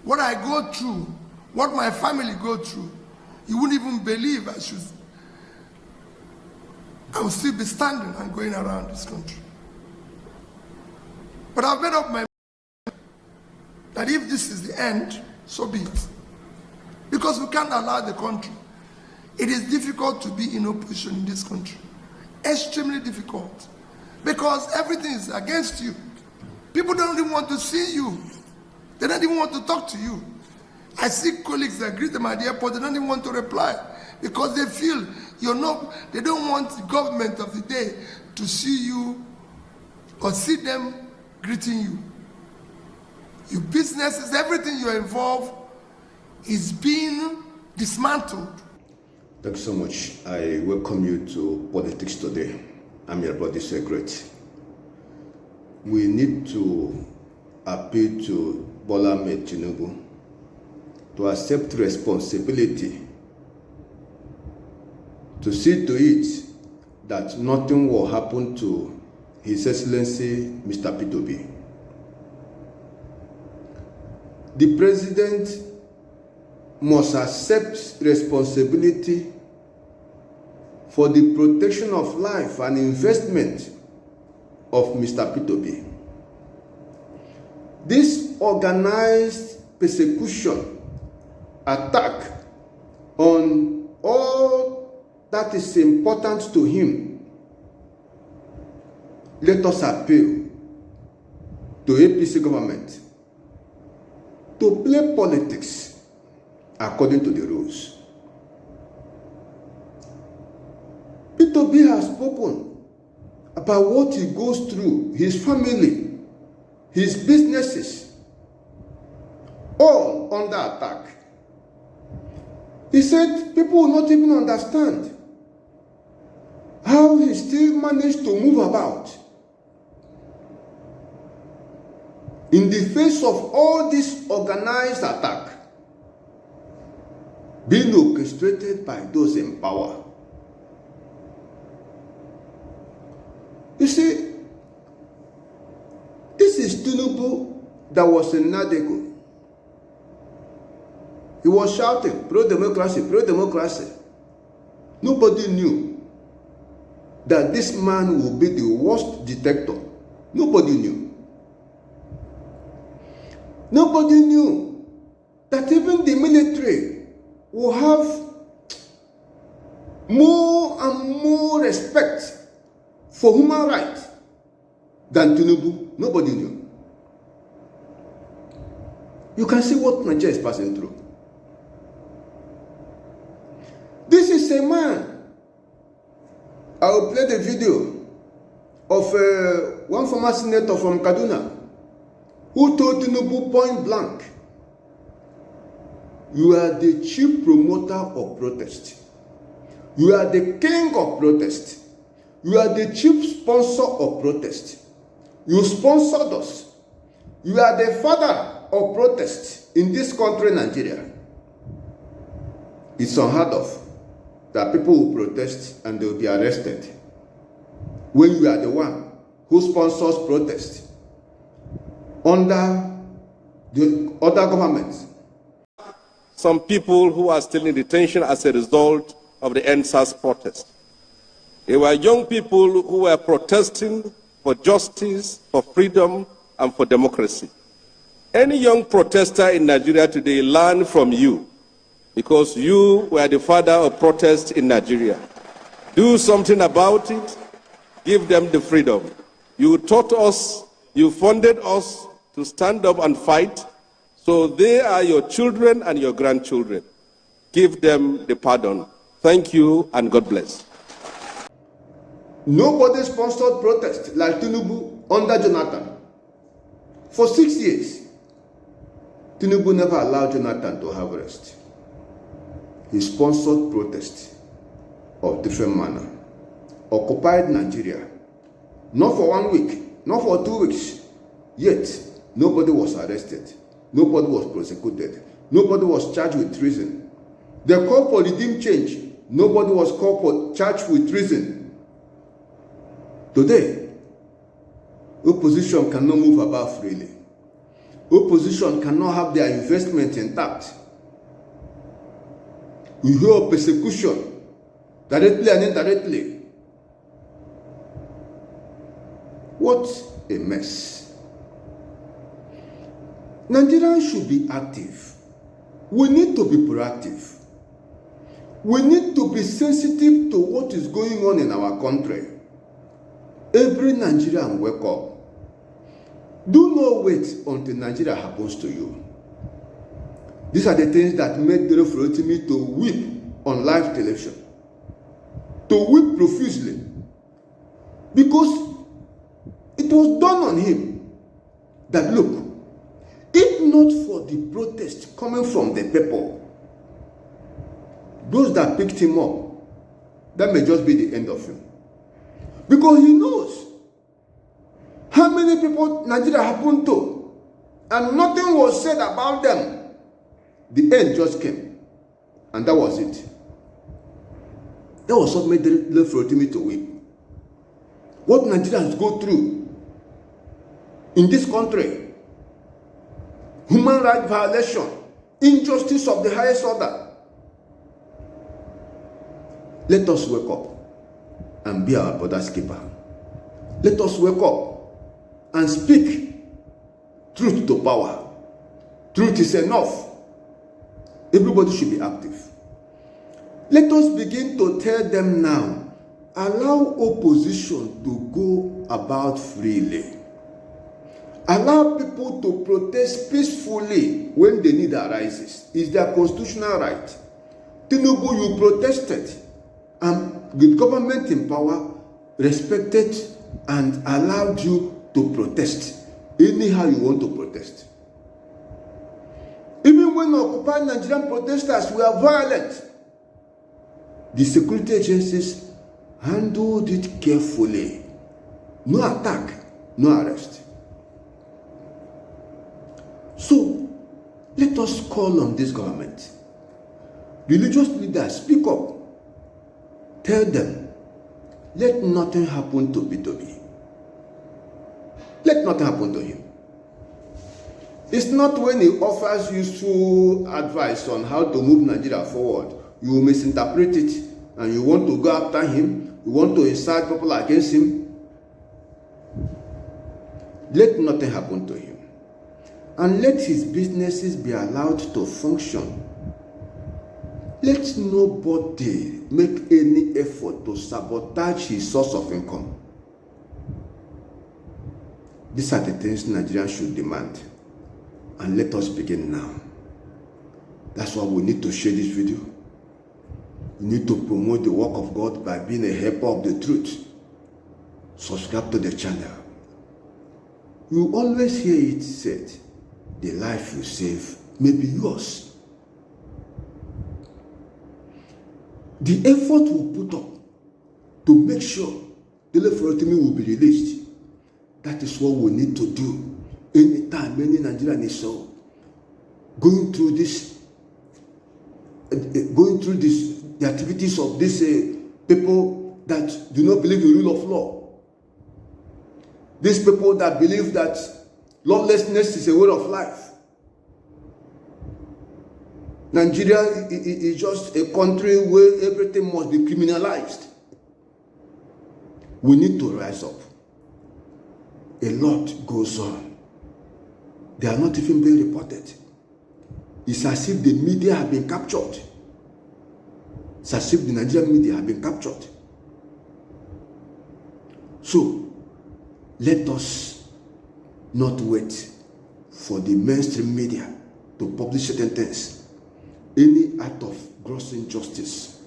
what I go through, what my family go through, you wouldn't even believe I will still be standing and going around this country. But I've made up my mind that if this is the end, so be it. Because we can't allow the country. It is difficult to be in opposition in this country. Extremely difficult. Because everything is against you. People don't even want to see you. They don't even want to talk to you. I see colleagues that greet them at the airport, they don't even want to reply because they feel they don't want the government of the day to see you or see them greeting you. Your businesses, everything you're involved is being dismantled. Thank you so much. I welcome you to Politics Today. I'm your body secretary. We need to appeal to Bola Ahmed Tinubu to accept responsibility, to see to it that nothing will happen to His Excellency Mr. Tinubu. The President must accept responsibility for the protection of life and investment of Mr. Tinubu. This organized persecution, attack on all that is important to him, let us appeal to APC government to play politics according to the rules. Tinubu has spoken about what he goes through, his family, his businesses, all under attack. He said people will not even understand how he still managed to move about in the face of all this organized attack being orchestrated by those in power. You see, this is Tinubu that was in Nadeko. He was shouting, pro-democracy, pro-democracy. Nobody knew that this man will be the worst dictator. Nobody knew. Nobody knew that even the military will have more and more respect for human rights than Tinubu. Nobody knew. You can see what Nigeria is passing through. This is a man. I will play the video of one former senator from Kaduna who told Tinubu point blank, you are the chief promoter of protest. You are the king of protest. You are the chief sponsor of protest. You sponsored us. You are the father of protest in this country, Nigeria. It's unheard of that people will protest and they will be arrested when you are the one who sponsors protest under the other governments. Some people who are still in detention as a result of the NSAS protest. They were young people who were protesting for justice, for freedom, and for democracy. Any young protester in Nigeria today learned from you, because you were the father of protest in Nigeria. Do something about it. Give them the freedom. You taught us, you funded us to stand up and fight, so they are your children and your grandchildren. Give them the pardon. Thank you and God bless. Nobody sponsored protest like Tinubu under Jonathan. For 6 years, Tinubu never allowed Jonathan to have rest. He sponsored protest of different manner, occupied Nigeria, not for 1 week, not for 2 weeks, yet nobody was arrested, nobody was prosecuted, nobody was charged with treason. They called for regime change, nobody was called for charged with treason. Today, opposition cannot move about freely. Opposition cannot have their investment intact. We hear of persecution, directly and indirectly. What a mess. Nigerians should be active. We need to be proactive. We need to be sensitive to what is going on in our country. Every Nigerian wake up. Do not wait until Nigeria happens to you. These are the things that made the Rotimi to weep on live television. To weep profusely. Because it was done on him that, look, if not for the protest coming from the people, those that picked him up, that may just be the end of him. Because he knows how many people Nigeria happened to, and nothing was said about them. The end just came, and that was it. That was what made the left Rotimi to weep. What Nigerians go through in this country, human rights violation, injustice of the highest order. Let us wake up and be our brother's keeper. Let us wake up and speak truth to power. Truth is enough. Everybody should be active. Let us begin to tell them now, allow opposition to go about freely. Allow people to protest peacefully when the need arises. It's their constitutional right. Tinubu, you protested, and the government in power respected and allowed you to protest anyhow you want to protest. Even when occupied Nigerian protesters were violent, the security agencies handled it carefully. No attack, no arrest. So, let us call on this government. Religious leaders, speak up. Tell them, let nothing happen to P2B. Let nothing happen to him. It's not when he offers useful advice on how to move Nigeria forward, you misinterpret it and you want to go after him, you want to incite people against him. Let nothing happen to him. And let his businesses be allowed to function. Let nobody make any effort to sabotage his source of income. These are the things Nigerians should demand. And let us begin now. That's why we need to share this video. We need to promote the work of God by being a helper of the truth. Subscribe to the channel. You always hear it said, the life you save may be yours. The effort we put up to make sure the left Rotimi will be released, that is what we need to do. Anytime any Nigerian is so going through the activities of these people that do not believe in the rule of law. These people that believe that lawlessness is a way of life. Nigeria is just a country where everything must be criminalized. We need to rise up. A lot goes on. They are not even being reported. It's as if the media have been captured. It's as if the Nigerian media have been captured. So, let us not wait for the mainstream media to publish certain things. Any act of gross injustice,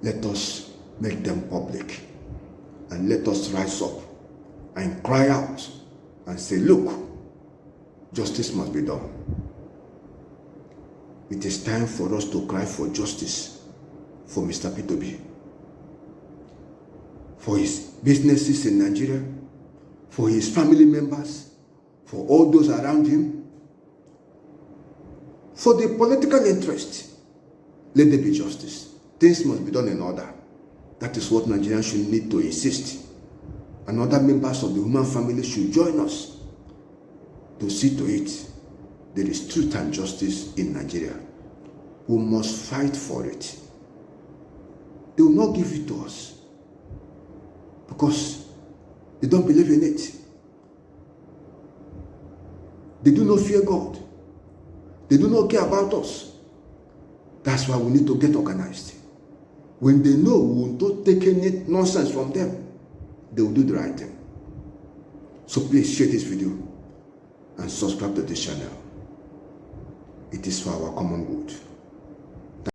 let us make them public. And let us rise up and cry out and say, look, justice must be done. It is time for us to cry for justice for Mr. P2B, for his businesses in Nigeria, for his family members, for all those around him, for the political interest. Let there be justice. Things must be done in order. That is what Nigerians should need to insist. And other members of the human family should join us. to see to it there is truth and justice in Nigeria. We must fight for it. They will not give it to us because they don't believe in it. They do not fear God. They do not care about us. That's why we need to get organized. When they know we will not take any nonsense from them, they will do the right thing. So please share this video and subscribe to this channel. It is for our common good.